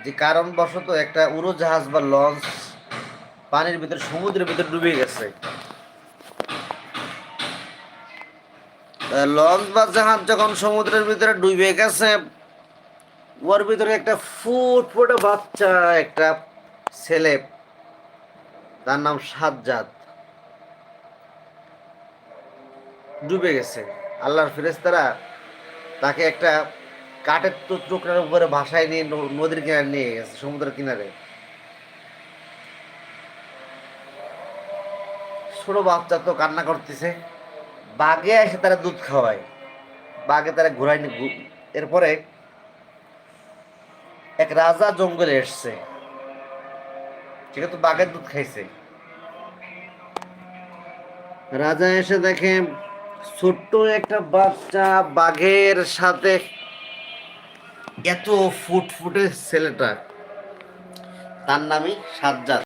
যে কারণবশত একটা উড়োজাহাজ বা লঞ্চ পানির ভিতর সমুদ্রের ভিতর ডুবে গেছে। লঞ্চ বা জাহাজ যখন সমুদ্রের ভিতরে ডুবে গেছে, ওর ভিতরে একটা ফুটফুটে বাচ্চা, একটা ছেলে, তার নাম সাজ্জাদ, ডুবে গেছে। আল্লাহর ফেরেশতারা তাকে একটা কাঠের টুকরার উপরে ভাসায় নিয়ে নদীর কিনারে নিয়ে গেছে, সমুদ্রের কিনারে। ছোট বাচ্চা তো কান্না করতেছে। বাঘে এসে তারা দুধ খাওয়ায়, বাঘে তারা ঘুরায় এরপরে এক রাজা জঙ্গলে এসছে, ঠিক আছে, বাঘের দুধ খাইছে। রাজা এসে দেখে ছোট্ট একটা বাচ্চা বাঘের সাথে, এত ফুটফুটে ছেলেটা, তার নামই সাজ্জাদ।